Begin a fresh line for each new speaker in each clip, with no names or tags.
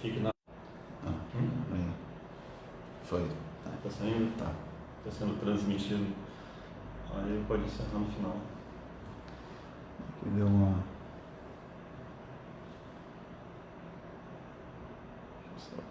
Fique na.
Aí. Foi.
Tá saindo?
Tá.
Tá sendo transmitido. Aí pode encerrar no final.
Aqui deu uma. Deixa eu só.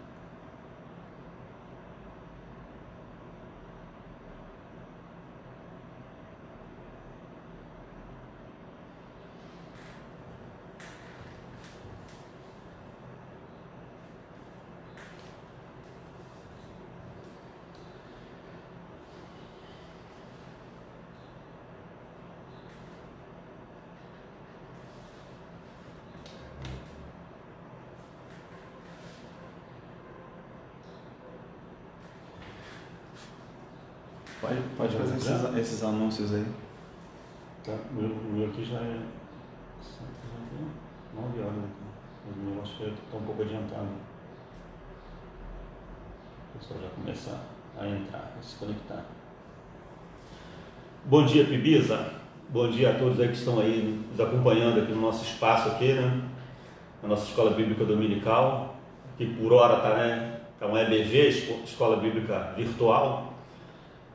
Pode fazer esses anúncios aí.
Tá. O meu aqui já é 9 horas aqui. Mas o meu acho que está um pouco adiantado. O pessoal já começa a entrar, a se conectar. Bom dia, Pibiza. Bom dia a todos aí que estão aí nos acompanhando aqui no nosso espaço aqui, né? Na nossa Escola Bíblica Dominical, que por hora está, né? Tá um EBV, Escola Bíblica Virtual.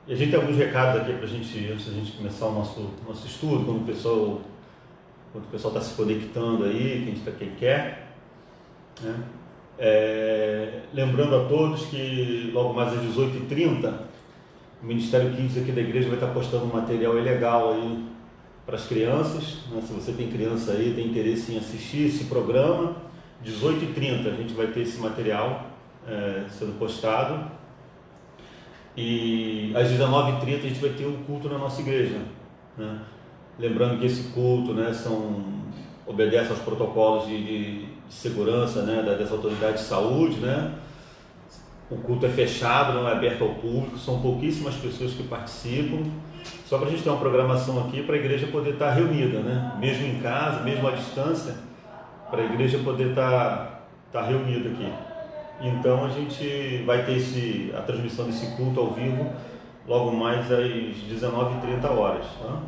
E a gente tem alguns recados aqui para a gente, antes da gente começar o nosso estudo, quando o pessoal está se conectando aí, quem quer, né? Lembrando a todos que logo mais às 18h30, o Ministério Kids aqui da igreja vai estar postando um material legal aí para as crianças, né? Se você tem criança aí, tem interesse em assistir esse programa, 18h30 a gente vai ter esse material sendo postado. E às 19h30 a gente vai ter um culto na nossa igreja, né? Lembrando que esse culto, né, obedece aos protocolos de segurança, né, das autoridades de saúde, né? O culto é fechado, não é aberto ao público, são pouquíssimas pessoas que participam, só para a gente ter uma programação aqui para a igreja poder estar reunida, né? Mesmo em casa, mesmo à distância, para a igreja poder estar reunida aqui. Então a gente vai ter a transmissão desse culto ao vivo logo mais às 19h30 tá?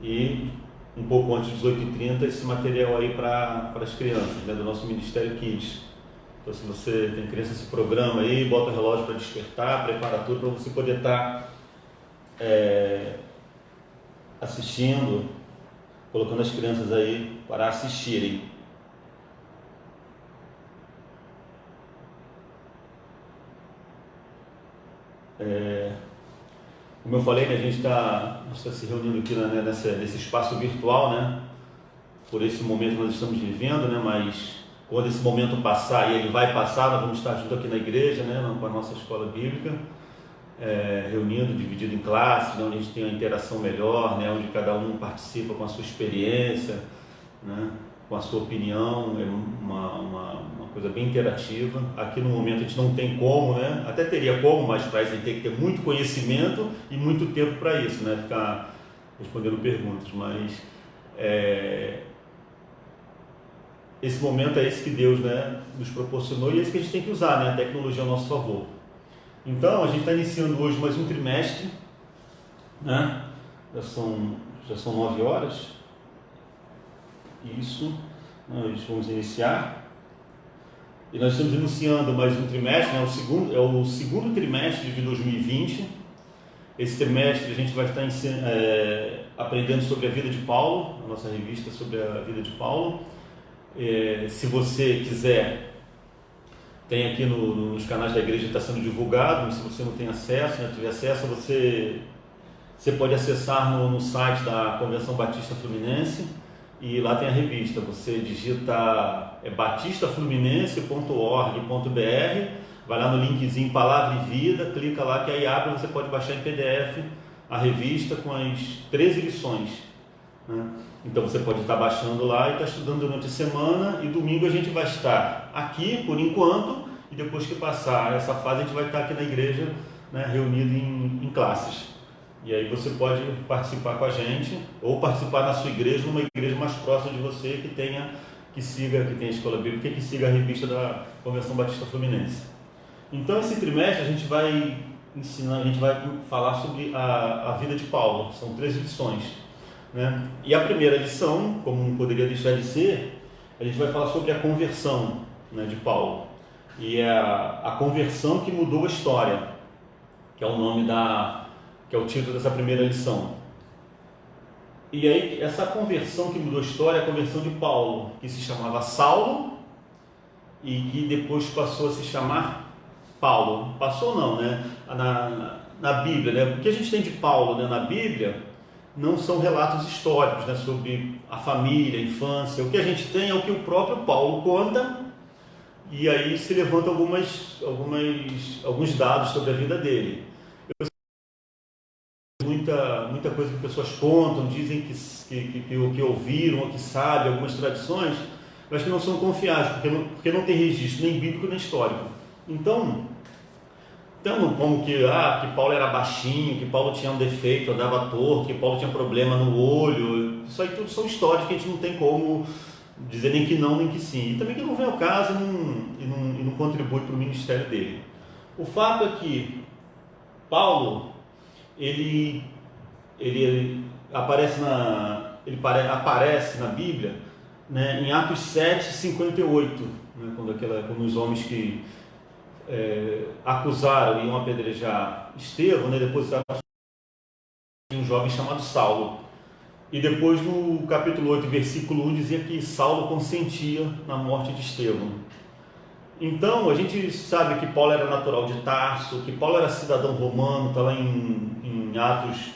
E um pouco antes das 18h30 esse material aí para as crianças, né, do nosso Ministério Kids. Então se você tem criança, esse programa aí, bota o relógio para despertar, prepara tudo para você poder estar assistindo, colocando as crianças aí para assistirem. Como eu falei, né, a gente está se reunindo aqui, né, nesse espaço virtual, né, por esse momento que nós estamos vivendo, né, mas quando esse momento passar, e ele vai passar, nós vamos estar junto aqui na igreja, né, com a nossa escola bíblica, reunindo, dividido em classes, né, onde a gente tem uma interação melhor, né, onde cada um participa com a sua experiência, né, com a sua opinião, é uma coisa bem interativa. Aqui no momento a gente não tem como, né? Até teria como, mas para isso a gente tem que ter muito conhecimento e muito tempo para isso, né? Ficar respondendo perguntas, mas esse momento é esse que Deus, né, nos proporcionou e é esse que a gente tem que usar, né? A tecnologia ao nosso favor. Então a gente está iniciando hoje mais um trimestre, né? Já são 9 horas. Isso, nós vamos iniciar. E nós estamos iniciando mais um trimestre, né? É o segundo trimestre de 2020. Esse trimestre a gente vai estar aprendendo sobre a vida de Paulo, a nossa revista sobre a vida de Paulo. Se você quiser, tem aqui nos canais da igreja, está sendo divulgado, mas se você não tem acesso, não tiver acesso, você pode acessar no site da Convenção Batista Fluminense. E lá tem a revista, você digita batistafluminense.org.br, vai lá no linkzinho Palavra e Vida, clica lá que aí abre, você pode baixar em PDF a revista com as 13 lições, né? Então você pode estar baixando lá e estar estudando durante a semana, e domingo a gente vai estar aqui por enquanto, e depois que passar essa fase a gente vai estar aqui na igreja, né, reunido em classes. E aí você pode participar com a gente, ou participar na sua igreja, numa igreja mais próxima de você, que tenha a escola bíblica, que siga a revista da Convenção Batista Fluminense. Então esse trimestre a gente vai falar sobre a vida de Paulo. São 13 lições, né? E a primeira lição, como não poderia deixar de ser, a gente vai falar sobre a conversão, né, de Paulo. E é a conversão que mudou a história, que é o nome que é o título dessa primeira lição. E aí, essa conversão que mudou a história é a conversão de Paulo, que se chamava Saulo e que depois passou a se chamar Paulo. Passou não, né? Na Bíblia, né? O que a gente tem de Paulo, né, na Bíblia não são relatos históricos, né, sobre a família, a infância. O que a gente tem é o que o próprio Paulo conta, e aí se levanta alguns dados sobre a vida dele. Muita coisa que pessoas contam, dizem que ouviram ou que sabem, algumas tradições, mas que não são confiáveis, porque não tem registro nem bíblico nem histórico. Então como que Paulo era baixinho, que Paulo tinha um defeito, andava torto, que Paulo tinha problema no olho, isso aí tudo são histórias que a gente não tem como dizer nem que não, nem que sim, e também que não vem ao caso e não contribui para o ministério dele. O fato é que Paulo, ele aparece na Bíblia, né, em Atos 7:58, né, quando os homens que acusaram e iam apedrejar Estevão, né, depois um jovem chamado Saulo. E depois no capítulo 8, versículo 1, dizia que Saulo consentia na morte de Estevão. Então a gente sabe que Paulo era natural de Tarso, que Paulo era cidadão romano, está lá em Atos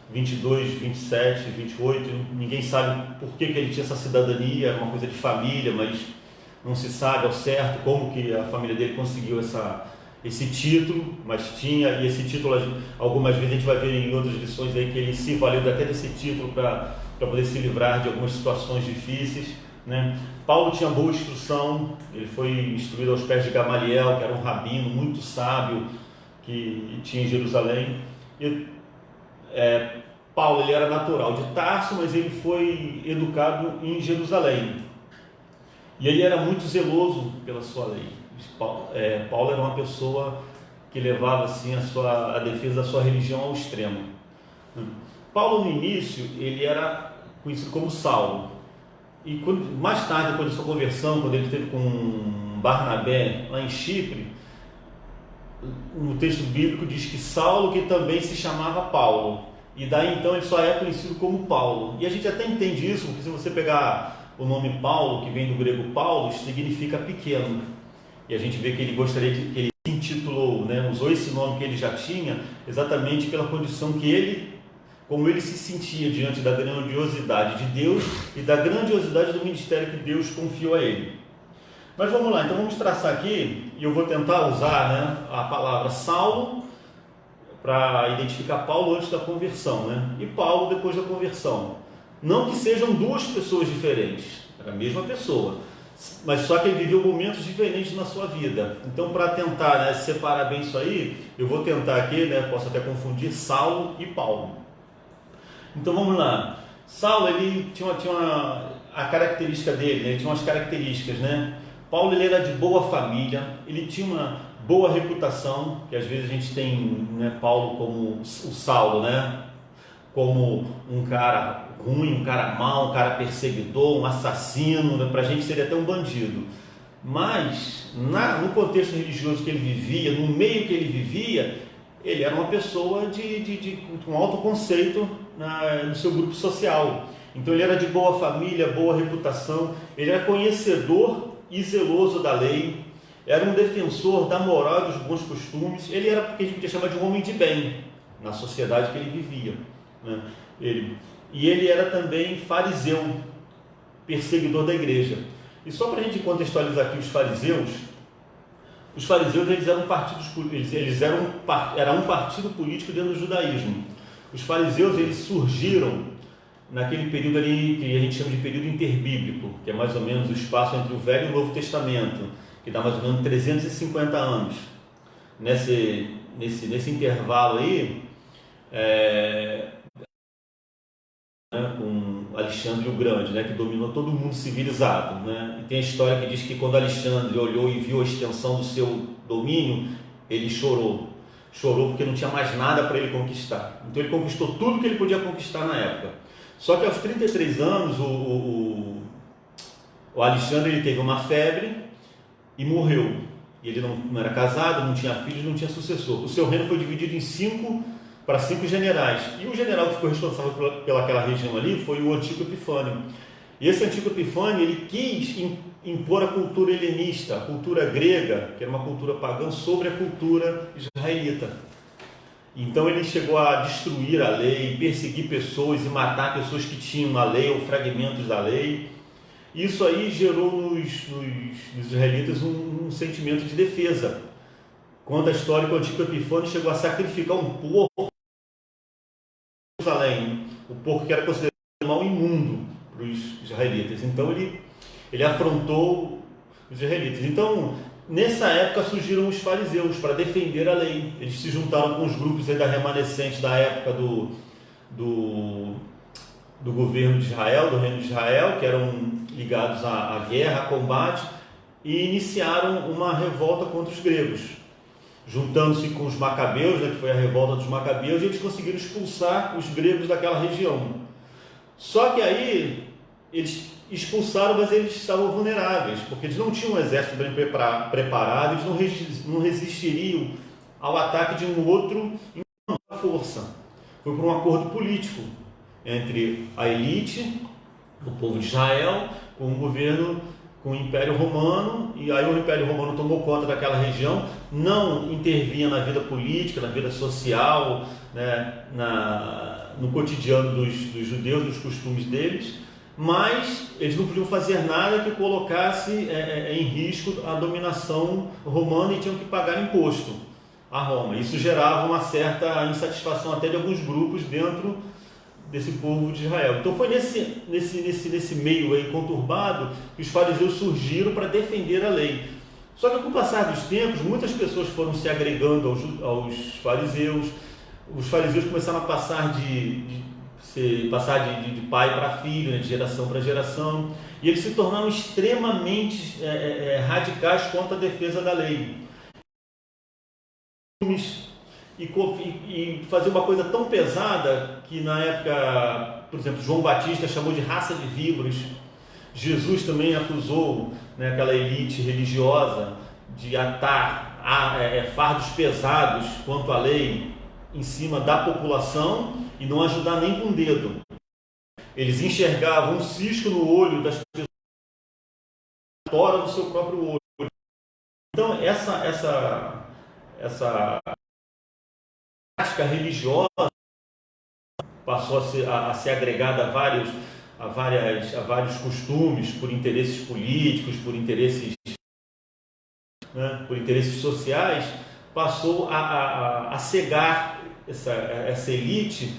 22, 27, 28, ninguém sabe por que ele tinha essa cidadania, era uma coisa de família, mas não se sabe ao certo como que a família dele conseguiu esse título, mas tinha, e esse título algumas vezes a gente vai ver em outras lições aí que ele se valeu até desse título para poder se livrar de algumas situações difíceis, né? Paulo tinha boa instrução, ele foi instruído aos pés de Gamaliel, que era um rabino muito sábio que tinha em Jerusalém. Paulo, ele era natural de Tarso, mas ele foi educado em Jerusalém. E ele era muito zeloso pela sua lei. Paulo era uma pessoa que levava assim, a defesa da sua religião ao extremo. Paulo, no início, ele era conhecido como Saulo. E mais tarde, depois da sua conversão, quando ele esteve com Barnabé lá em Chipre, no texto bíblico diz que Saulo, que também se chamava Paulo. E daí então ele só é conhecido como Paulo. E a gente até entende isso, porque se você pegar o nome Paulo, que vem do grego Paulo, significa pequeno. E a gente vê que ele que ele se intitulou, né, usou esse nome que ele já tinha, exatamente pela condição como ele se sentia diante da grandiosidade de Deus e da grandiosidade do ministério que Deus confiou a ele. Mas vamos lá, então vamos traçar aqui, e eu vou tentar usar, né, a palavra Saulo para identificar Paulo antes da conversão, né, e Paulo depois da conversão. Não que sejam duas pessoas diferentes, era a mesma pessoa, mas só que ele viveu momentos diferentes na sua vida. Então, para tentar, né, separar bem isso aí, eu vou tentar aqui, né, posso até confundir Saulo e Paulo. Então vamos lá. Saulo, ele tinha a característica dele, né, ele tinha umas características, né? Paulo, ele era de boa família, ele tinha uma boa reputação, que às vezes a gente tem, né, Paulo como o Saulo, né, como um cara ruim, um cara mau, um cara perseguidor, um assassino, né? Para a gente seria até um bandido. Mas no contexto religioso que ele vivia, no meio que ele vivia, ele era uma pessoa com alto conceito no seu grupo social. Então ele era de boa família, boa reputação, ele era conhecedor e zeloso da lei, era um defensor da moral e dos bons costumes. Ele era o que a gente podia chamar de um homem de bem na sociedade que ele vivia, né? Ele era também fariseu, perseguidor da igreja. E só para a gente contextualizar aqui os fariseus eles eram era um partido político dentro do judaísmo. Os fariseus, eles surgiram naquele período ali que a gente chama de período interbíblico, que é mais ou menos o espaço entre o Velho e o Novo Testamento, que dá mais ou menos 350 anos. Nesse intervalo aí, com Alexandre o Grande, né, que dominou todo o mundo civilizado, né? E tem a história que diz que quando Alexandre olhou e viu a extensão do seu domínio, ele chorou porque não tinha mais nada para ele conquistar. Então ele conquistou tudo que ele podia conquistar na época. Só que aos 33 anos o Alexandre, ele teve uma febre e morreu. E ele não era casado, não tinha filhos, não tinha sucessor. O seu reino foi dividido para cinco generais. E o general que ficou responsável pelaquela região ali foi o Antíoco Epifânio. E esse Antíoco Epifânio, ele quis impor a cultura helenista, a cultura grega, que era uma cultura pagã, sobre a cultura israelita. Então ele chegou a destruir a lei, perseguir pessoas e matar pessoas que tinham a lei ou fragmentos da lei. Isso aí gerou nos israelitas um sentimento de defesa. Conta a história que o Antíoco Epifânio chegou a sacrificar um porco em Jerusalém, o porco que era considerado um animal imundo para os israelitas. Então ele afrontou os israelitas. Então, nessa época surgiram os fariseus para defender a lei. Eles se juntaram com os grupos ainda remanescentes da época do governo de Israel, do reino de Israel, que eram ligados à guerra, a combate, e iniciaram uma revolta contra os gregos, juntando-se com os macabeus, que foi a revolta dos macabeus, e eles conseguiram expulsar os gregos daquela região. Só que aí eles expulsaram, mas eles estavam vulneráveis, porque eles não tinham um exército bem preparado, eles não resistiriam ao ataque de um outro em força. Foi por um acordo político entre a elite, o povo de Israel, com o governo, com o Império Romano, e aí o Império Romano tomou conta daquela região, não intervinha na vida política, na vida social, né, no cotidiano dos judeus, nos costumes deles, mas eles não podiam fazer nada que colocasse em risco a dominação romana e tinham que pagar imposto a Roma. Isso gerava uma certa insatisfação até de alguns grupos dentro desse povo de Israel. Então foi nesse meio aí conturbado que os fariseus surgiram para defender a lei. Só que com o passar dos tempos, muitas pessoas foram se agregando aos fariseus. Os fariseus começaram a passar de pai para filho, né, de geração para geração, e eles se tornaram extremamente radicais contra a defesa da lei. E fazer uma coisa tão pesada que na época, por exemplo, João Batista chamou de raça de víboras. Jesus também acusou, né, aquela elite religiosa de atar fardos pesados quanto à lei em cima da população e não ajudar nem com o dedo. Eles enxergavam um cisco no olho das pessoas, fora do seu próprio olho. Então essa prática religiosa passou a ser agregada a vários costumes, por interesses políticos, por interesses sociais, passou a cegar essa elite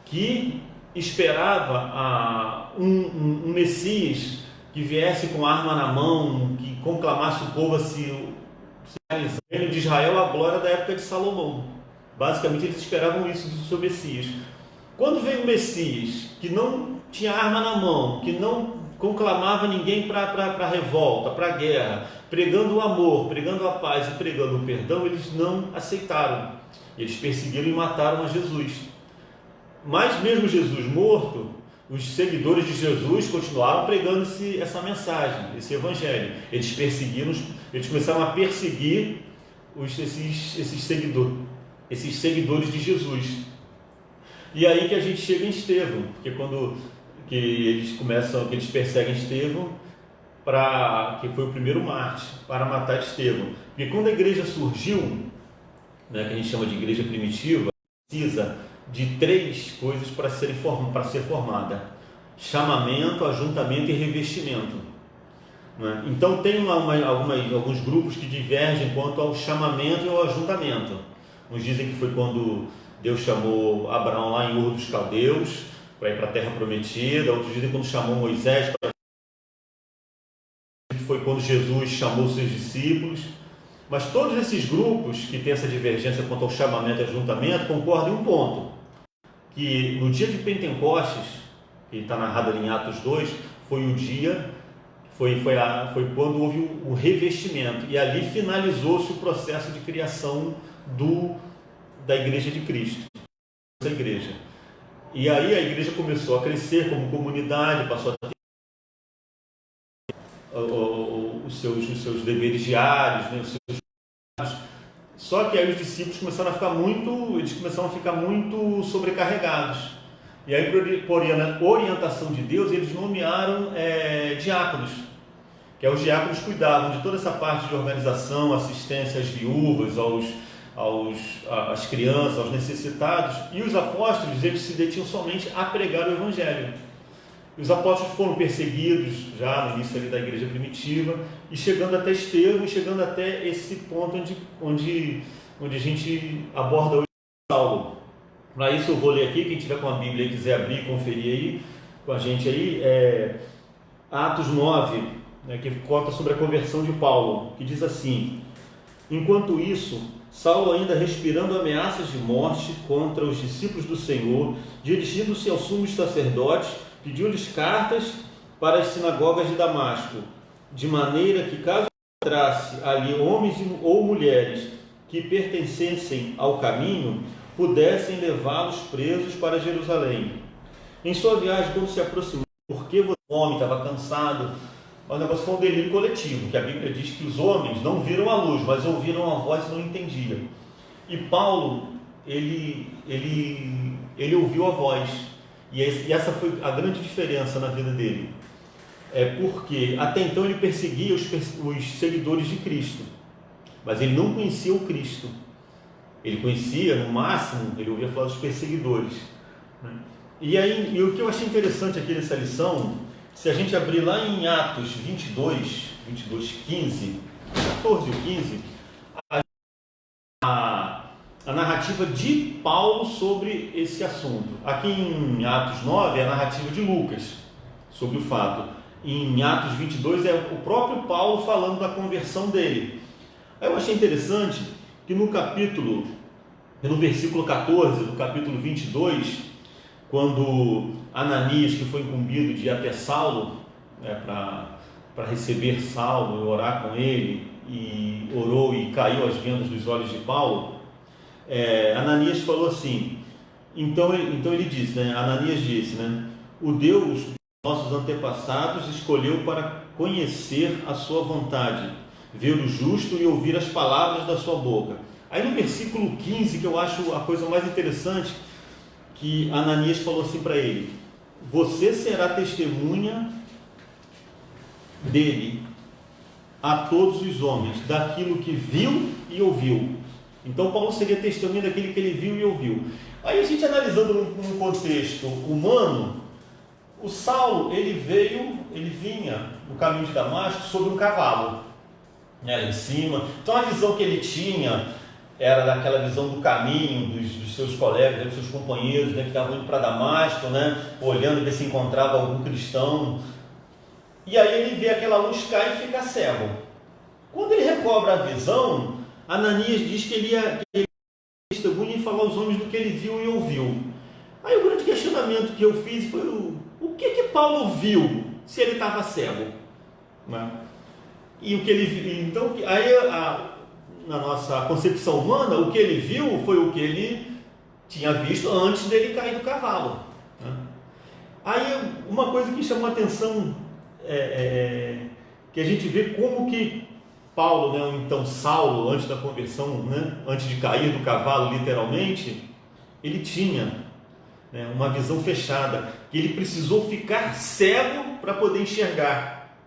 que esperava um Messias que viesse com arma na mão, que conclamasse o povo a se realizar. O reino de Israel, a glória da época de Salomão. Basicamente eles esperavam isso do seu Messias. Quando veio o Messias, que não tinha arma na mão, que não conclamava ninguém para a revolta, para a guerra, pregando o amor, pregando a paz e pregando o perdão, eles não aceitaram. Eles perseguiram e mataram a Jesus. Mas mesmo Jesus morto, os seguidores de Jesus continuaram pregando essa mensagem, esse evangelho. Eles começaram a perseguir esses seguidores de Jesus. E aí que a gente chega em Estevão, porque que eles perseguem Estevão, que foi o primeiro mártir, para matar Estevão. Porque quando a igreja surgiu, né, que a gente chama de igreja primitiva, precisa de 3 coisas para ser formada: chamamento, ajuntamento e revestimento. Né? Então tem alguns grupos que divergem quanto ao chamamento e ao ajuntamento. Uns dizem que foi quando Deus chamou Abraão lá em Ur dos Caldeus para ir para a Terra Prometida. Outros dizem quando chamou Moisés, que foi quando Jesus chamou seus discípulos. Mas todos esses grupos que têm essa divergência quanto ao chamamento e ajuntamento concordam em um ponto: que no dia de Pentecostes, que está narrado ali em Atos 2, foi quando houve o revestimento, e ali finalizou-se o processo de criação da Igreja de Cristo, essa igreja. E aí a igreja começou a crescer como comunidade, passou a ter os seus deveres diários, né, os seus... Só que aí os discípulos começaram a ficar muito sobrecarregados. E aí, por orientação de Deus, eles nomearam diáconos, que os diáconos cuidavam de toda essa parte de organização, assistência às viúvas, às crianças, aos necessitados. E os apóstolos, eles se detinham somente a pregar o Evangelho. E os apóstolos foram perseguidos já no início ali da igreja primitiva, e chegando até Estevão, chegando até esse ponto onde a gente aborda hoje Saulo. Para isso eu vou ler aqui, quem tiver com a Bíblia e quiser abrir e conferir aí com a gente aí, Atos 9, né, que conta sobre a conversão de Paulo, que diz assim: enquanto isso, Saulo, ainda respirando ameaças de morte contra os discípulos do Senhor, dirigindo-se aos sumos sacerdotes, pediu-lhes cartas para as sinagogas de Damasco, de maneira que, caso encontrasse ali homens ou mulheres que pertencessem ao caminho, pudessem levá-los presos para Jerusalém. Em sua viagem, quando se aproximou, porque o homem estava cansado, o negócio foi um delírio coletivo, que a Bíblia diz que os homens não viram a luz, mas ouviram a voz e não entendiam. E Paulo, ele ouviu a voz. E essa foi a grande diferença na vida dele. Porque até então ele perseguia os seguidores de Cristo, mas ele não conhecia o Cristo. Ele conhecia, no máximo, ele ouvia falar dos perseguidores. E o que eu achei interessante aqui nessa lição, se a gente abrir lá em Atos 22, 15, 14 e 15, a narrativa de Paulo sobre esse assunto. Aqui em Atos 9 é a narrativa de Lucas sobre o fato. Em Atos 22 é o próprio Paulo falando da conversão dele. Aí eu achei interessante que no versículo 14 do capítulo 22, quando Ananias, que foi incumbido de ir até Saulo, para receber Saulo e orar com ele, e orou e caiu as vendas dos olhos de Paulo, Ananias falou assim, então ele disse, Ananias disse, o Deus dos nossos antepassados escolheu para conhecer a sua vontade, ver o justo e ouvir as palavras da sua boca. Aí no versículo 15, que eu acho a coisa mais interessante, que Ananias falou assim para ele: você será testemunha dele a todos os homens, daquilo que viu e ouviu. Então Paulo seria testemunha daquilo que ele viu e ouviu. Aí a gente analisando num contexto humano, o Saulo, ele vinha no caminho de Damasco sobre um cavalo, lá em cima. Então a visão que ele tinha era daquela visão do caminho, dos seus colegas, dos seus companheiros, que estavam indo para Damasco, olhando ver se encontrava algum cristão. E aí ele vê aquela luz cair e fica cego. Quando ele recobra a visão, Ananias diz que ele ia testemunha e falar aos homens do que ele viu e ouviu. Aí o grande questionamento que eu fiz foi o que Paulo viu se ele estava cego? E o que ele viu? Então, aí na nossa concepção humana, o que ele viu foi o que ele tinha visto antes dele cair do cavalo. Aí uma coisa que chamou a atenção que a gente vê como que Paulo, ou então Saulo, antes da conversão, antes de cair do cavalo, literalmente, ele tinha uma visão fechada, que ele precisou ficar cego para poder enxergar.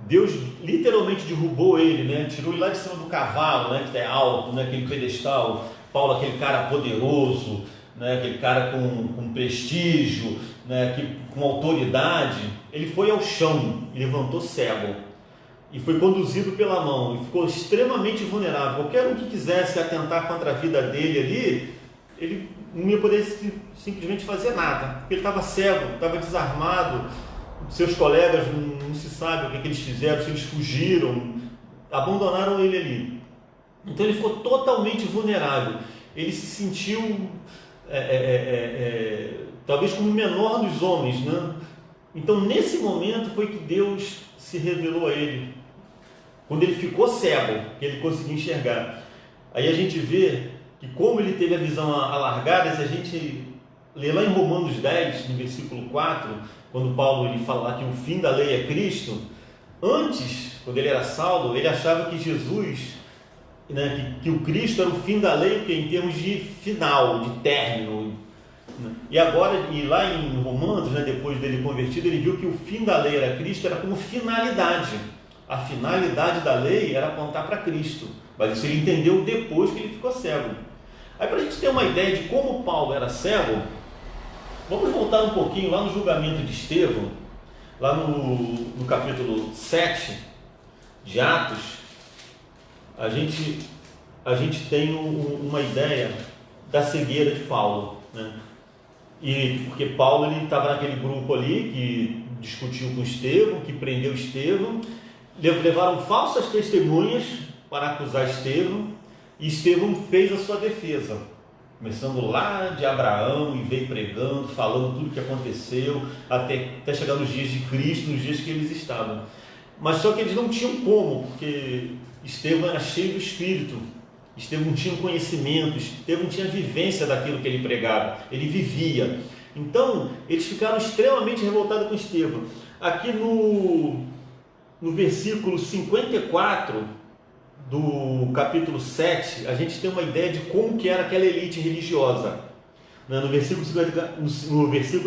Deus literalmente derrubou ele, tirou ele lá de cima do cavalo, que é alto, aquele pedestal. Paulo, aquele cara poderoso, aquele cara com prestígio, com autoridade, ele foi ao chão e levantou cego. E foi conduzido pela mão, e ficou extremamente vulnerável. Qualquer um que quisesse atentar contra a vida dele ali, ele não ia poder simplesmente fazer nada, porque ele estava cego, estava desarmado. Seus colegas não se sabe o que eles fizeram, se eles fugiram, abandonaram ele ali. Então ele ficou totalmente vulnerável. Ele se sentiu talvez como o menor dos homens, Então nesse momento foi que Deus se revelou a ele, quando ele ficou cego, que ele conseguiu enxergar. Aí a gente vê que como ele teve a visão alargada, se a gente lê lá em Romanos 10, no versículo 4, quando Paulo ele fala que o fim da lei é Cristo, Antes, quando ele era Saulo, ele achava que Jesus, né, que o Cristo era o fim da lei, em termos de final, de término. E agora, e lá em Romanos, né, depois dele convertido, ele viu que o fim da lei era Cristo, era como finalidade. A finalidade da lei era apontar para Cristo, mas isso ele entendeu depois que ele ficou cego. Aí, para a gente ter uma ideia de como Paulo era cego, vamos voltar um pouquinho lá no julgamento de Estevão, lá no capítulo 7 de Atos. A gente tem uma ideia da cegueira de Paulo, né? E porque Paulo estava naquele grupo ali que discutiu com Estevão, que prendeu Estevão, levaram falsas testemunhas para acusar Estevão, e Estevão fez a sua defesa, começando lá de Abraão e veio pregando, falando tudo o que aconteceu, até chegar nos dias de Cristo, nos dias que eles estavam. Mas só que eles não tinham como, porque Estevão era cheio do Espírito, Estevão tinha conhecimento, Estevão tinha vivência daquilo que ele pregava, ele vivia. Então, eles ficaram extremamente revoltados com Estevão. Aqui no versículo 54 do capítulo 7, a gente tem uma ideia de como que era aquela elite religiosa. No versículo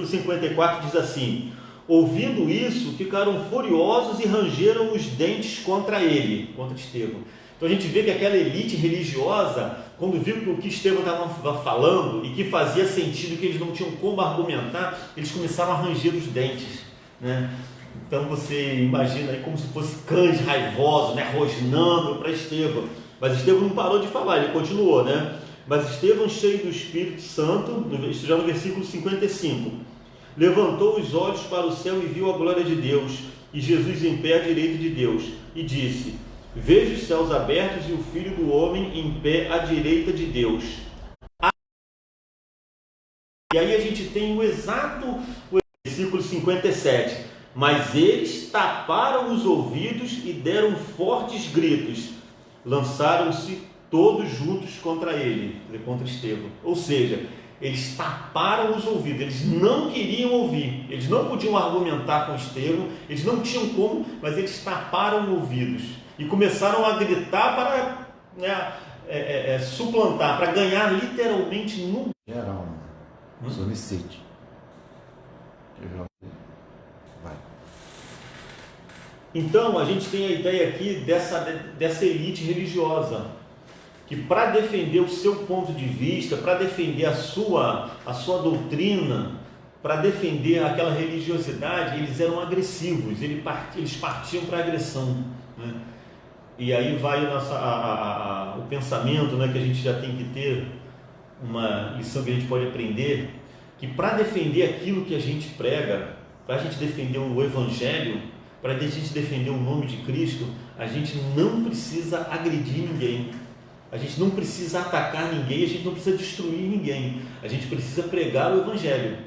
54 diz assim: ouvindo isso, ficaram furiosos e rangeram os dentes contra ele, contra Estevão. Então a gente vê que aquela elite religiosa, quando viu o que Estevão estava falando e que fazia sentido, que eles não tinham como argumentar, eles começaram a ranger os dentes, né? Então você imagina aí como se fosse cães raivosos, né, rosnando para Estevão. Mas Estevão não parou de falar, ele continuou, né? Mas Estevão, cheio do Espírito Santo, isso já no versículo 55, levantou os olhos para o céu e viu a glória de Deus, e Jesus em pé à direita de Deus, e disse: vejo os céus abertos e o Filho do Homem em pé à direita de Deus. E aí a gente tem o versículo 57. Mas eles taparam os ouvidos e deram fortes gritos. Lançaram-se todos juntos contra ele, contra Estevão. Ou seja, eles taparam os ouvidos, eles não queriam ouvir, eles não podiam argumentar com Estevão, eles não tinham como, mas eles taparam os ouvidos e começaram a gritar para, né, suplantar, para ganhar literalmente no
geral, solicite. Vai.
Então a gente tem a ideia aqui dessa elite religiosa, que para defender o seu ponto de vista, para defender a sua doutrina, para defender aquela religiosidade, eles eram agressivos, eles partiam para a agressão, né? E aí vai o pensamento, né, que a gente já tem que ter, uma lição que a gente pode aprender, que para defender aquilo que a gente prega, para a gente defender o Evangelho, para a gente defender o nome de Cristo, a gente não precisa agredir ninguém, a gente não precisa atacar ninguém, a gente não precisa destruir ninguém, a gente precisa pregar o Evangelho.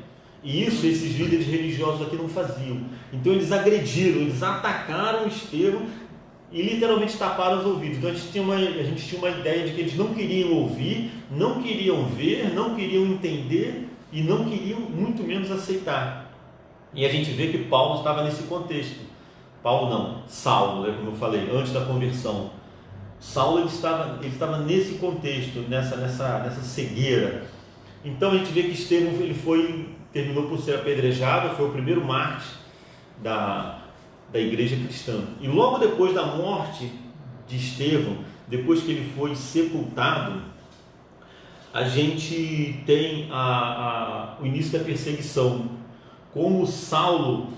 E isso esses líderes religiosos aqui não faziam. Então eles agrediram, eles atacaram Estevão e literalmente taparam os ouvidos. Então a gente tinha uma ideia de que eles não queriam ouvir, não queriam ver, não queriam entender e não queriam muito menos aceitar. E a gente vê que Paulo estava nesse contexto. Paulo não, Saulo, né, como eu falei, antes da conversão. Saulo ele estava nesse contexto, nessa cegueira. Então a gente vê que Estevão terminou por ser apedrejado, foi o primeiro mártir da igreja cristã. E logo depois da morte de Estevão, depois que ele foi sepultado, a gente tem o início da perseguição. Como Saulo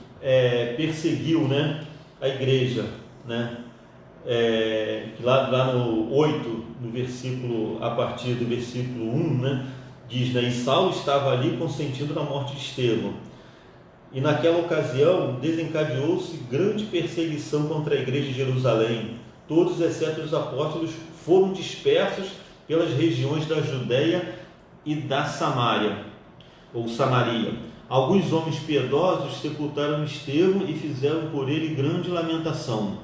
perseguiu, né, a igreja, né? Lá no 8, a partir do versículo 1, né, diz, né, e Saulo estava ali consentindo na morte de Estevão. E naquela ocasião desencadeou-se grande perseguição contra a igreja de Jerusalém. Todos, exceto os apóstolos, foram dispersos pelas regiões da Judéia e da Samaria. Alguns homens piedosos sepultaram Estevão e fizeram por ele grande lamentação.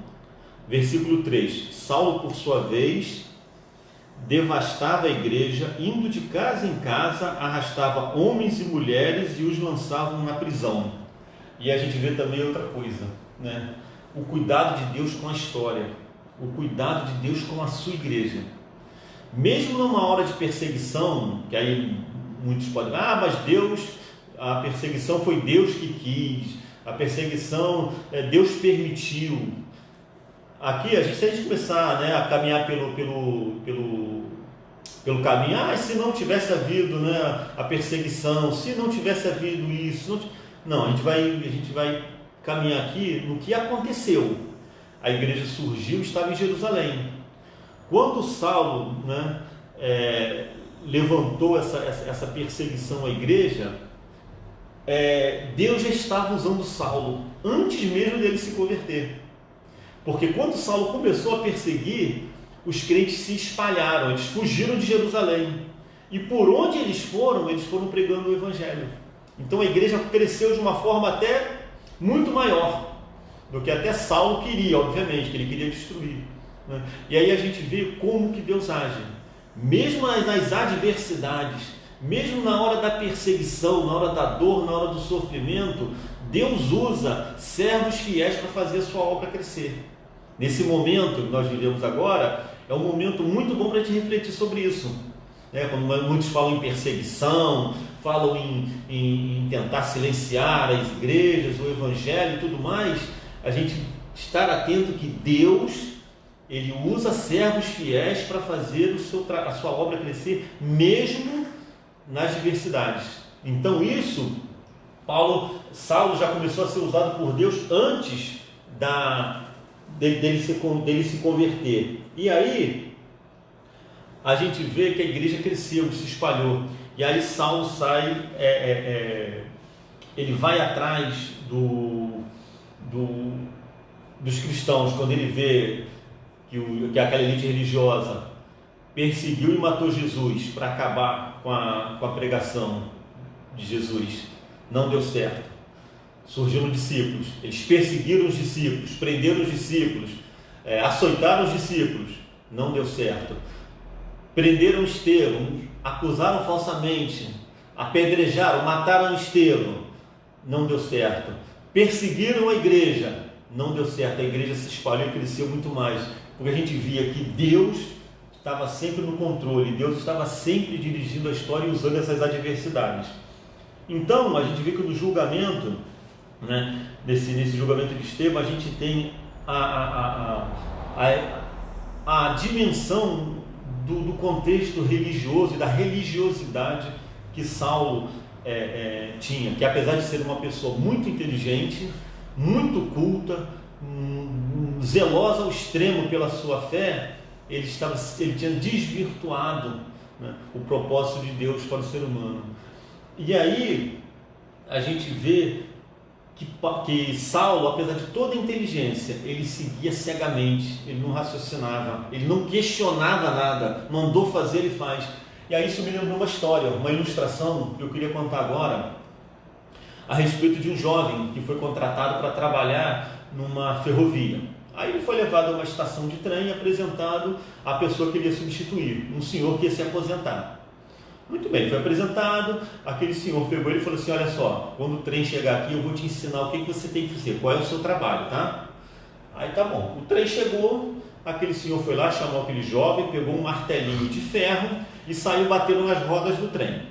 Versículo 3. Saulo, por sua vez, devastava a igreja, indo de casa em casa, arrastava homens e mulheres e os lançavam na prisão. E a gente vê também outra coisa, né? o cuidado de Deus com a história, o cuidado de Deus com a sua igreja. Mesmo numa hora de perseguição, que aí muitos podem, mas Deus, a perseguição foi Deus que quis, a perseguição Deus permitiu. Aqui, se a gente começar, né, a caminhar pelo caminho, se não tivesse havido, né, a perseguição, se não tivesse havido isso, não, a gente vai caminhar aqui no que aconteceu. A igreja surgiu, estava em Jerusalém. Quando Saulo, né, levantou essa perseguição à igreja, Deus já estava usando Saulo antes mesmo dele se converter. Porque quando Saulo começou a perseguir, os crentes se espalharam, eles fugiram de Jerusalém. E por onde eles foram pregando o evangelho. Então a igreja cresceu de uma forma até muito maior do que até Saulo queria, obviamente, que ele queria destruir, né? E aí a gente vê como que Deus age, mesmo nas adversidades, mesmo na hora da perseguição, na hora da dor, na hora do sofrimento, Deus usa servos fiéis para fazer a sua obra crescer. Nesse momento que nós vivemos agora, é um momento muito bom para a gente refletir sobre isso, né? Quando muitos falam em perseguição, falam em tentar silenciar as igrejas, o evangelho e tudo mais, a gente estar atento que Deus, Ele usa servos fiéis para fazer a sua obra crescer, mesmo nas diversidades. Então isso, Saulo já começou a ser usado por Deus antes dele se converter. E aí a gente vê que a igreja cresceu, se espalhou. E aí Saulo sai, ele vai atrás dos cristãos, quando ele vê que aquela elite religiosa perseguiu e matou Jesus para acabar com a pregação de Jesus. Não deu certo. Surgiram discípulos, eles perseguiram os discípulos, prenderam os discípulos, açoitaram os discípulos, não deu certo. Prenderam Estevão, acusaram falsamente, apedrejaram, mataram Estevão, não deu certo. Perseguiram a igreja, não deu certo. A igreja se espalhou e cresceu muito mais, porque a gente via que Deus estava sempre no controle, Deus estava sempre dirigindo a história e usando essas adversidades. Então a gente vê que no julgamento, né, nesse julgamento de Estevão, a gente tem a dimensão do contexto religioso e da religiosidade que Saulo tinha, que apesar de ser uma pessoa muito inteligente, muito culta, zelosa ao extremo pela sua fé, ele tinha desvirtuado, né, o propósito de Deus para o ser humano. E aí a gente vê que Saulo, apesar de toda a inteligência, ele seguia cegamente, ele não raciocinava, ele não questionava nada, mandou fazer, ele faz. E aí isso me lembrou uma história, uma ilustração que eu queria contar agora, a respeito de um jovem que foi contratado para trabalhar numa ferrovia. Aí ele foi levado a uma estação de trem e apresentado à pessoa que ele ia substituir, um senhor que ia se aposentar. Muito bem, foi apresentado, aquele senhor pegou ele e falou assim: olha só, quando o trem chegar aqui eu vou te ensinar o que você tem que fazer, qual é o seu trabalho, tá? Aí tá bom, o trem chegou, aquele senhor foi lá, chamou aquele jovem, pegou um martelinho de ferro e saiu batendo nas rodas do trem.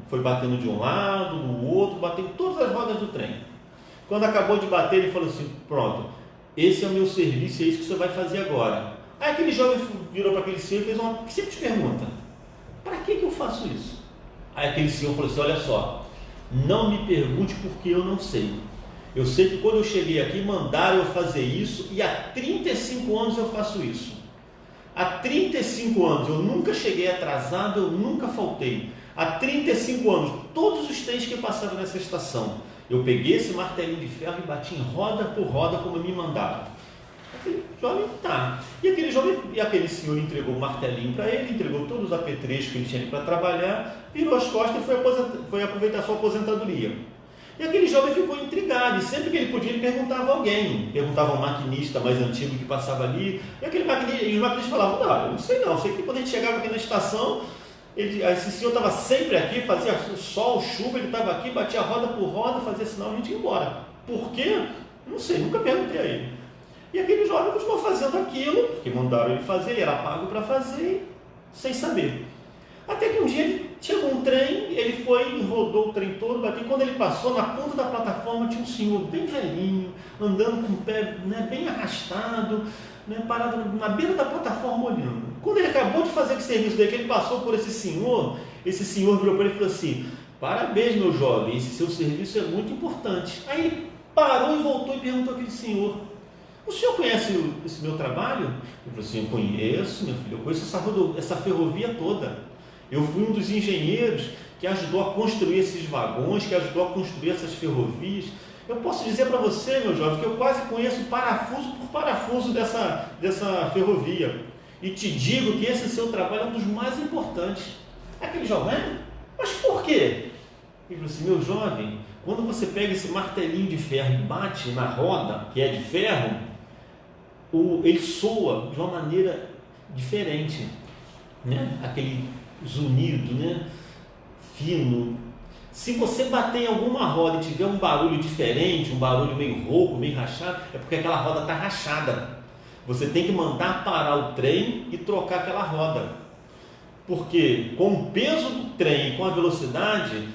Foi batendo de um lado, do outro, batendo todas as rodas do trem. Quando acabou de bater, ele falou assim: pronto, esse é o meu serviço, é isso que você vai fazer agora. Aí aquele jovem virou para aquele senhor e fez uma simples pergunta: para que eu faço isso? Aí aquele senhor falou assim: olha só, não me pergunte porque eu não sei. Eu sei que quando eu cheguei aqui mandaram eu fazer isso e há 35 anos eu faço isso. Há 35 anos eu nunca cheguei atrasado, eu nunca faltei. Há 35 anos, todos os trens que passaram nessa estação, eu peguei esse martelinho de ferro e bati em roda por roda como me mandaram. Aquele jovem tá. E aquele senhor entregou o martelinho para ele, entregou todos os apetrechos que ele tinha ali para trabalhar, virou as costas e foi aproveitar a sua aposentadoria. E aquele jovem ficou intrigado, e sempre que ele podia, ele perguntava a alguém, perguntava ao maquinista mais antigo que passava ali, e os maquinistas falavam: não, eu não sei não, sei que quando a gente chegava aqui na estação, esse senhor estava sempre aqui, fazia sol, chuva, ele estava aqui, batia roda por roda, fazia sinal e a gente ia embora. Por quê? Não sei, nunca perguntei a ele. E aquele jovem continuou fazendo aquilo, porque mandaram ele fazer, ele era pago para fazer, sem saber. Até que um dia ele chegou um trem, ele foi, rodou o trem todo, bateu, e quando ele passou, na ponta da plataforma tinha um senhor bem velhinho, andando com o pé, né, bem arrastado, né, parado na beira da plataforma olhando. Quando ele acabou de fazer aquele serviço dele, que ele passou por esse senhor virou para ele e falou assim: parabéns, meu jovem, esse seu serviço é muito importante. Aí ele parou e voltou e perguntou àquele senhor: o senhor conhece esse meu trabalho? Ele falou assim: eu conheço, meu filho, eu conheço essa ferrovia toda. Eu fui um dos engenheiros que ajudou a construir esses vagões, que ajudou a construir essas ferrovias. Eu posso dizer para você, meu jovem, que eu quase conheço parafuso por parafuso dessa ferrovia. E te digo que esse seu trabalho é um dos mais importantes. Aquele jovem: mas por quê? Ele falou assim: meu jovem, quando você pega esse martelinho de ferro e bate na roda, que é de ferro, ele soa de uma maneira diferente, né? Aquele zunido, né? Fino. Se você bater em alguma roda e tiver um barulho diferente, um barulho meio rouco, meio rachado, é porque aquela roda está rachada. Você tem que mandar parar o trem e trocar aquela roda, porque com o peso do trem e com a velocidade,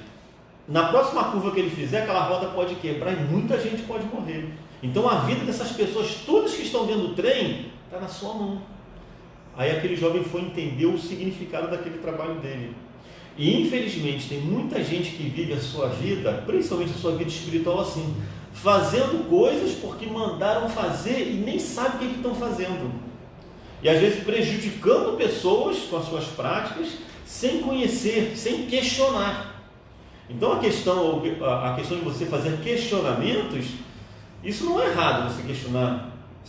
na próxima curva que ele fizer, aquela roda pode quebrar e muita gente pode morrer. Então a vida dessas pessoas todas que estão dentro do trem está na sua mão. Aí aquele jovem foi entender o significado daquele trabalho dele. E infelizmente tem muita gente que vive a sua vida, principalmente a sua vida espiritual, assim, fazendo coisas porque mandaram fazer e nem sabe o que estão fazendo. E às vezes prejudicando pessoas com as suas práticas, sem conhecer, sem questionar. Então a questão de você fazer questionamentos, isso não é errado, você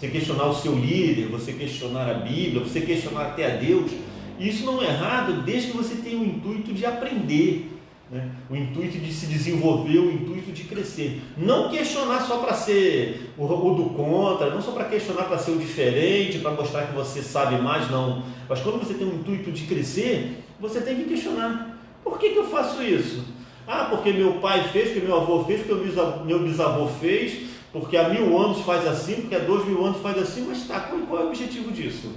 questionar o seu líder, você questionar a Bíblia, você questionar até a Deus. Isso não é errado desde que você tenha o intuito de aprender, né? O intuito de se desenvolver, o intuito de crescer. Não questionar só para ser o do contra, não só para questionar para ser o diferente, para mostrar que você sabe mais, não. Mas quando você tem o intuito de crescer, você tem que questionar: por que eu faço isso? Porque meu pai fez, porque meu avô fez, porque meu bisavô fez, porque há 1000 anos faz assim, porque há 2000 anos faz assim. Mas qual é o objetivo disso?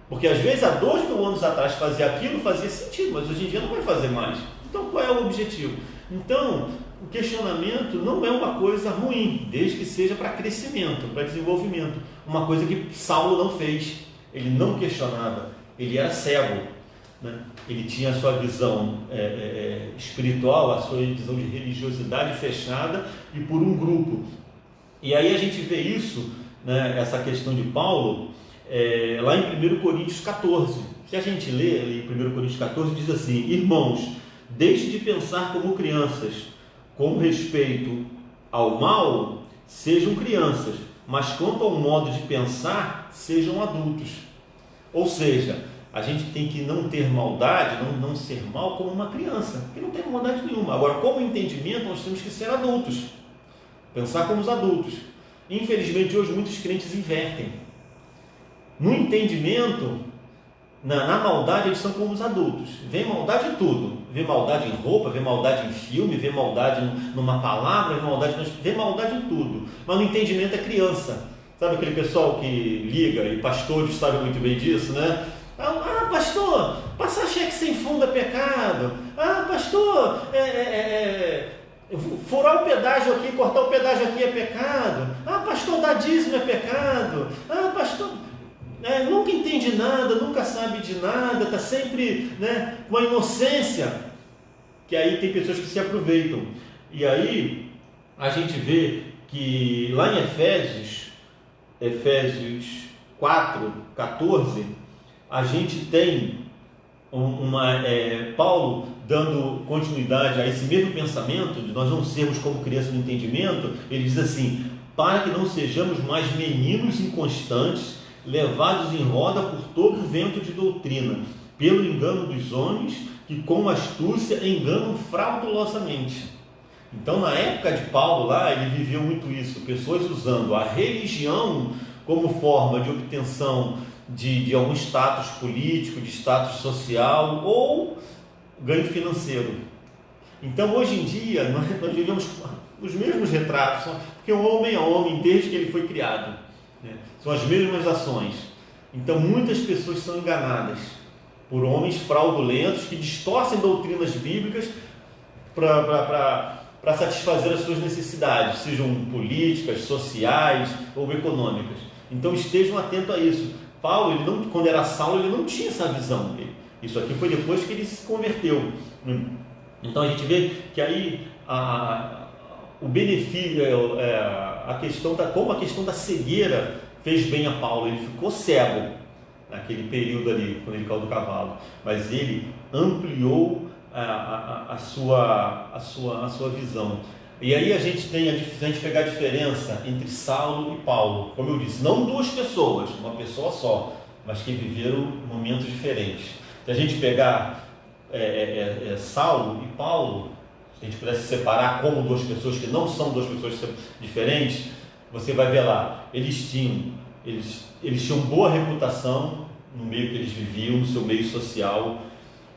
Porque às vezes há 2000 anos atrás fazia aquilo, fazia sentido, mas hoje em dia não vai fazer mais. Então qual é o objetivo? Então o questionamento não é uma coisa ruim, desde que seja para crescimento, para desenvolvimento. Uma coisa que Saulo não fez, ele não questionava, ele era cego, né? Ele tinha a sua visão espiritual, a sua visão de religiosidade fechada e por um grupo. E aí a gente vê isso, né, essa questão de Paulo, lá em 1 Coríntios 14. Se a gente lê ali em 1 Coríntios 14, diz assim: irmãos, deixe de pensar como crianças, com respeito ao mal, sejam crianças, mas quanto ao modo de pensar, sejam adultos. Ou seja, a gente tem que não ter maldade, não ser mal como uma criança, porque não tem maldade nenhuma. Agora, como entendimento, nós temos que ser adultos, pensar como os adultos. Infelizmente, hoje muitos crentes invertem. No entendimento, na maldade, eles são como os adultos. Vê maldade em tudo. Vê maldade em roupa, vê maldade em filme, vê maldade numa palavra, vê maldade em tudo. Mas no entendimento é criança. Sabe aquele pessoal que liga, e pastores sabem muito bem disso, né? Pastor, passar cheque sem fundo é pecado. Pastor, furar o pedágio aqui, cortar o pedágio aqui é pecado. Pastor, dar dízimo é pecado. Pastor... nunca entende nada, nunca sabe de nada, está sempre, né, com a inocência, que aí tem pessoas que se aproveitam. E aí a gente vê que lá em Efésios 4:14, a gente tem Paulo dando continuidade a esse mesmo pensamento de nós não sermos como crianças no entendimento. Ele diz assim: para que não sejamos mais meninos inconstantes, levados em roda por todo o vento de doutrina, pelo engano dos homens, que com astúcia enganam fraudulosamente. Então, na época de Paulo lá, ele viveu muito isso, pessoas usando a religião como forma de obtenção de algum status político, de status social ou ganho financeiro. Então, hoje em dia, nós vivemos os mesmos retratos, porque o homem é homem desde que ele foi criado. né? São as mesmas ações. Então muitas pessoas são enganadas por homens fraudulentos que distorcem doutrinas bíblicas para satisfazer as suas necessidades, sejam políticas, sociais ou econômicas. Então estejam atentos a isso. Paulo, quando era Saulo, ele não tinha essa visão. Isso aqui foi depois que ele se converteu. Então a gente vê que aí o benefício, como a questão da cegueira fez bem a Paulo. Ele ficou cego naquele período ali, quando ele caiu do cavalo, mas ele ampliou a sua visão. E aí a gente pegar a diferença entre Saulo e Paulo, como eu disse, não duas pessoas, uma pessoa só, mas que viveram momentos diferentes. Se a gente pegar Saulo e Paulo, se a gente pudesse separar como duas pessoas que não são duas pessoas diferentes, você vai ver lá, eles tinham boa reputação no meio que eles viviam, no seu meio social.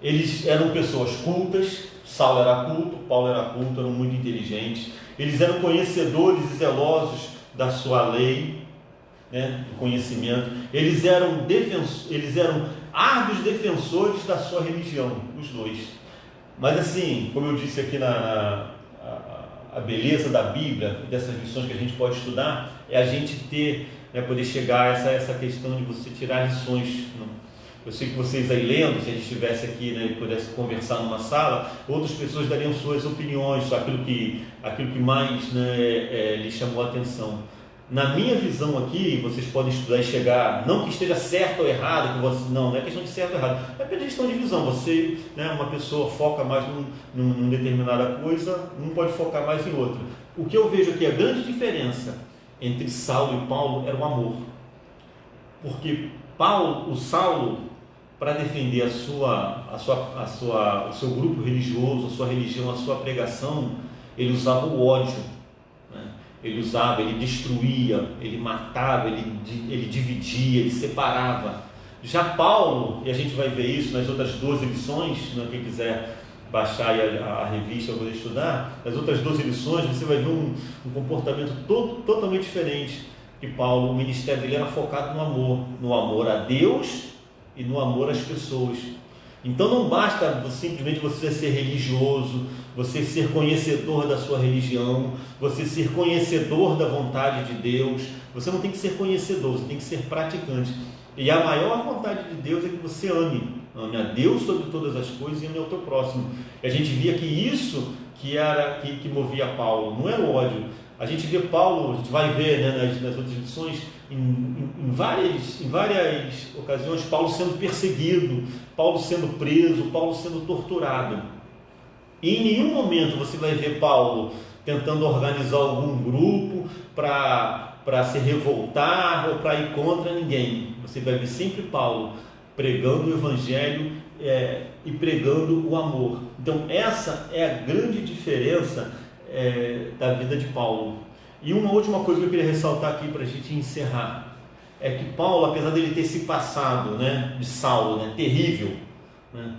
Eles eram pessoas cultas. Saulo era culto, Paulo era culto, eram muito inteligentes. Eles eram conhecedores e zelosos da sua lei, né, do conhecimento. Eles eram árduos defensores da sua religião, os dois. Mas assim, como eu disse aqui a beleza da Bíblia e dessas lições que a gente pode estudar é a gente poder chegar a essa questão de você tirar lições. Eu sei que vocês aí lendo, se a gente estivesse aqui, né, e pudesse conversar numa sala, outras pessoas dariam suas opiniões, aquilo que mais, né, lhe chamou a atenção. Na minha visão aqui, vocês podem estudar e chegar, não que esteja certo ou errado, não é questão de certo ou errado, é questão de visão. Você, né, uma pessoa foca mais numa determinada coisa, não pode focar mais em outra. O que eu vejo aqui, a grande diferença entre Saulo e Paulo era o amor. Porque o Saulo, para defender o seu grupo religioso, a sua religião, a sua pregação, ele usava o ódio, né? Ele destruía, ele matava, ele dividia, ele separava. Já Paulo, e a gente vai ver isso nas outras 12 lições, né? Quem quiser baixar aí a revista para poder estudar, nas outras 12 lições você vai ver um comportamento totalmente diferente. Que Paulo, o ministério dele era focado no amor a Deus e no amor às pessoas. Então não basta simplesmente você ser religioso, você ser conhecedor da sua religião, você ser conhecedor da vontade de Deus. Você não tem que ser conhecedor, você tem que ser praticante. E a maior vontade de Deus é que você ame a Deus sobre todas as coisas e ame ao teu próximo. E a gente via que isso que movia Paulo, não era o ódio. A gente vê Paulo, a gente vai ver, né, nas outras lições, em várias ocasiões, Paulo sendo perseguido, Paulo sendo preso, Paulo sendo torturado. E em nenhum momento você vai ver Paulo tentando organizar algum grupo para se revoltar ou para ir contra ninguém. Você vai ver sempre Paulo pregando o Evangelho e pregando o amor. Então essa é a grande diferença da vida de Paulo. E uma última coisa que eu queria ressaltar aqui para a gente encerrar é que Paulo, apesar dele ter esse passado, né, de Saulo, né, terrível, né,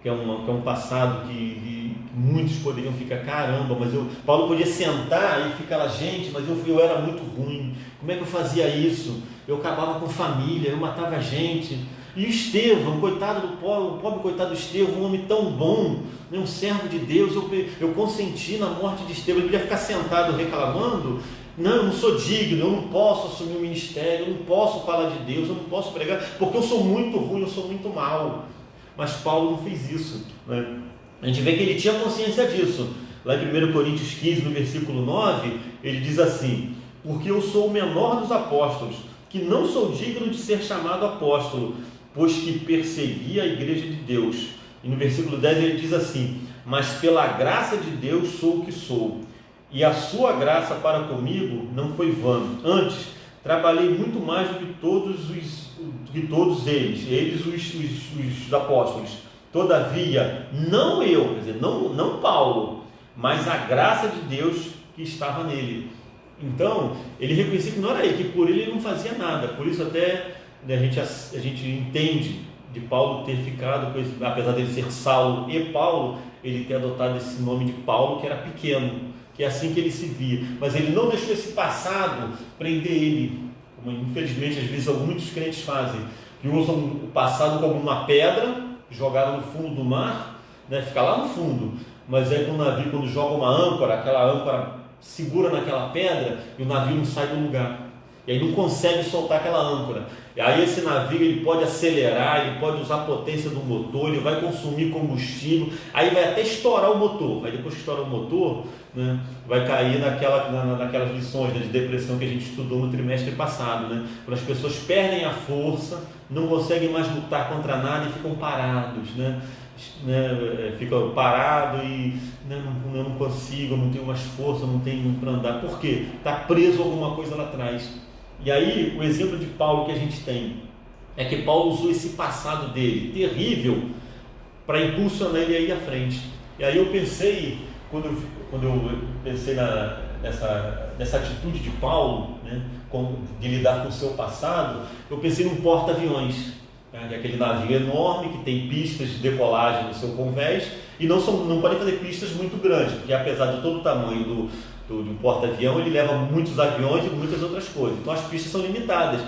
que é um passado que muitos poderiam ficar, caramba, mas Paulo podia sentar e ficar lá, gente, mas eu era muito ruim, como é que eu fazia isso? Eu acabava com família, eu matava gente. E Estevão, coitado do pobre coitado do Estevão, um homem tão bom, né, um servo de Deus, eu consenti na morte de Estevão. Ele podia ficar sentado reclamando, não, eu não sou digno, eu não posso assumir o ministério, eu não posso falar de Deus, eu não posso pregar, porque eu sou muito ruim, eu sou muito mau. Mas Paulo não fez isso, né? A gente vê que ele tinha consciência disso. Lá em 1 Coríntios 15, no versículo 9, ele diz assim: porque eu sou o menor dos apóstolos, que não sou digno de ser chamado apóstolo, pois que persegui a igreja de Deus. E no versículo 10 ele diz assim: mas pela graça de Deus sou o que sou, e a sua graça para comigo não foi vã. Antes, trabalhei muito mais do que todos eles os apóstolos. Todavia, não eu, quer dizer, não Paulo, mas a graça de Deus que estava nele. Então, ele reconhecia que não era ele, que por ele não fazia nada. Por isso até a gente entende de Paulo ter ficado, apesar dele ser Saulo e Paulo, ele ter adotado esse nome de Paulo, que era pequeno, que é assim que ele se via. Mas ele não deixou esse passado prender ele. como infelizmente às vezes muitos crentes fazem, que usam o passado como uma pedra jogada no fundo do mar, né? Fica lá no fundo, mas aí o navio, quando joga uma âncora, aquela âncora segura naquela pedra e o navio não sai do lugar. E aí não consegue soltar aquela âncora. E aí esse navio ele pode acelerar, ele pode usar a potência do motor, ele vai consumir combustível, aí vai até estourar o motor. Aí depois que estoura o motor, né, vai cair naquelas lições, né, de depressão que a gente estudou no trimestre passado, né? Quando as pessoas perdem a força, não conseguem mais lutar contra nada e ficam parados, né? Fica parado e eu não consigo, eu não tenho mais força, não tenho para andar. Por quê? Está preso alguma coisa lá atrás. E aí o exemplo de Paulo que a gente tem é que Paulo usou esse passado dele terrível para impulsionar ele aí à frente. E aí eu pensei, quando eu pensei nessa atitude de Paulo, né, de lidar com o seu passado, eu pensei num porta-aviões, né, que é aquele navio enorme que tem pistas de decolagem no seu convés e não podem fazer pistas muito grandes, porque apesar de todo o tamanho de um porta-avião, ele leva muitos aviões e muitas outras coisas, então as pistas são limitadas.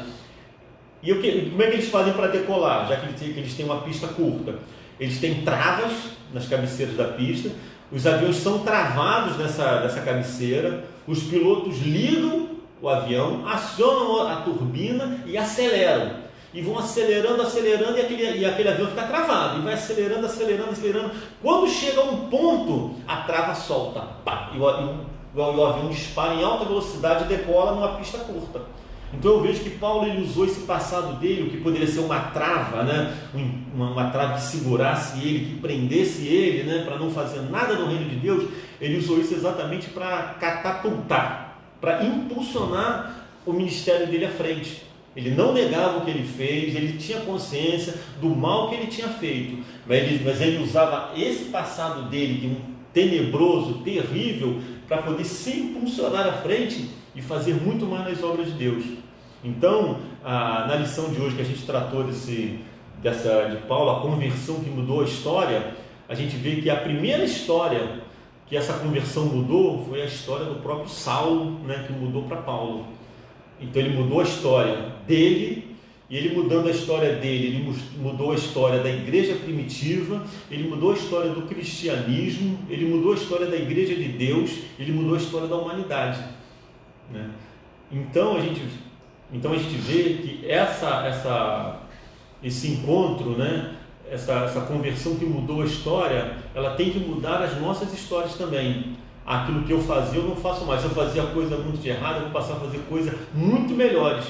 E como é que eles fazem para decolar, já que eles têm uma pista curta? Eles têm travas nas cabeceiras da pista, os aviões são travados nessa cabeceira, os pilotos ligam o avião, acionam a turbina e aceleram. E vão acelerando e aquele avião fica travado, e vai acelerando. Quando chega a um ponto, a trava solta, pá, e o avião dispara em alta velocidade e decola numa pista curta. Então eu vejo que Paulo ele usou esse passado dele, o que poderia ser uma trava, né? uma trava que segurasse ele, que prendesse ele, né? Para não fazer nada no reino de Deus. Ele usou isso exatamente para catapultar, para impulsionar o ministério dele à frente. Ele não negava o que ele fez, ele tinha consciência do mal que ele tinha feito, mas ele usava esse passado dele, que é um tenebroso, terrível, para poder se impulsionar à frente e fazer muito mais nas obras de Deus. Então, na lição de hoje que a gente tratou de Paulo, a conversão que mudou a história, a gente vê que a primeira história que essa conversão mudou foi a história do próprio Saulo, né, que mudou para Paulo. Então ele mudou a história dele, e ele mudando a história dele, ele mudou a história da igreja primitiva, ele mudou a história do cristianismo, ele mudou a história da igreja de Deus, ele mudou a história da humanidade, né? Então a gente vê que esse encontro, né, essa conversão que mudou a história, ela tem que mudar as nossas histórias também. Aquilo que eu fazia eu não faço mais. Se eu fazia coisa muito de errada, eu vou passar a fazer coisas muito melhores.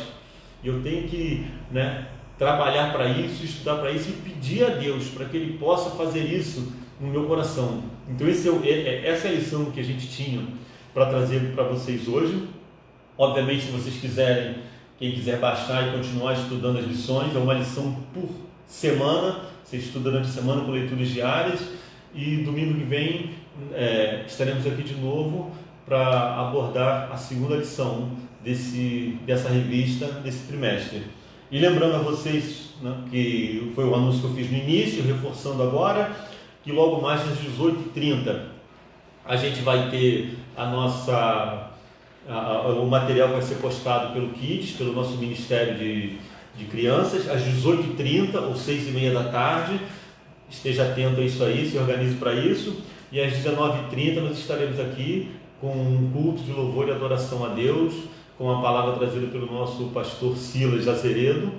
E eu tenho que, né, trabalhar para isso, estudar para isso e pedir a Deus para que Ele possa fazer isso no meu coração. Então essa é a lição que a gente tinha para trazer para vocês hoje. Obviamente, se vocês quiserem, quem quiser baixar e continuar estudando as lições, é uma lição por semana. Você estuda durante a semana com leituras diárias, e domingo que vem estaremos aqui de novo para abordar a segunda lição dessa revista, desse trimestre. E lembrando a vocês, né, que foi o anúncio que eu fiz no início, reforçando agora, que logo mais às 18h30 a gente vai ter o material vai ser postado pelo Kids, pelo nosso Ministério de Crianças, às 18h30 ou 6h30 da tarde. Esteja atento a isso aí, se organize para isso. E às 19h30 nós estaremos aqui com um culto de louvor e adoração a Deus, com a palavra trazida pelo nosso pastor Silas Azeredo,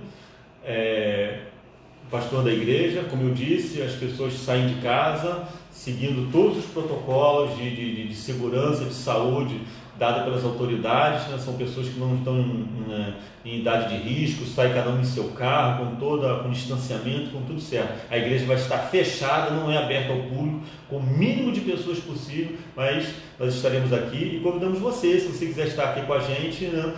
pastor da igreja. Como eu disse, as pessoas saem de casa seguindo todos os protocolos de segurança, de saúde dada pelas autoridades, né? São pessoas que não estão em idade de risco, sai cada um em seu carro, com distanciamento, com tudo certo. A igreja vai estar fechada, não é aberta ao público, com o mínimo de pessoas possível, mas nós estaremos aqui e convidamos você, se você quiser estar aqui com a gente, né,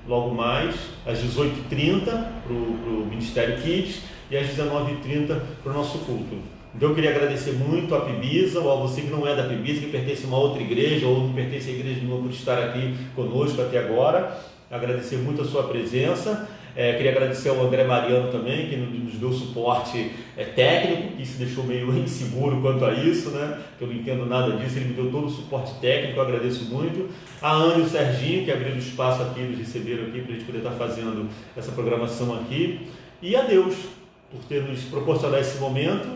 logo mais, às 18h30 para o Ministério Kids e às 19h30 para o nosso culto. Então eu queria agradecer muito a Pibisa, ou a você que não é da Pibisa, que pertence a uma outra igreja, ou não pertence à igreja nenhuma, por estar aqui conosco até agora. Agradecer muito a sua presença. Queria agradecer ao André Mariano também, que nos deu suporte técnico, que se deixou meio inseguro quanto a isso, né? Que eu não entendo nada disso, ele me deu todo o suporte técnico, eu agradeço muito. A Ana e o Serginho, que abriram espaço aqui, nos receberam aqui para a gente poder estar fazendo essa programação aqui. E a Deus, por ter nos proporcionado esse momento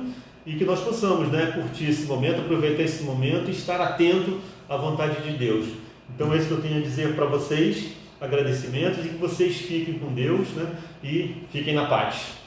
e que nós possamos, né, curtir esse momento, aproveitar esse momento e estar atento à vontade de Deus. Então é isso que eu tenho a dizer para vocês, agradecimentos, e que vocês fiquem com Deus, né, e fiquem na paz.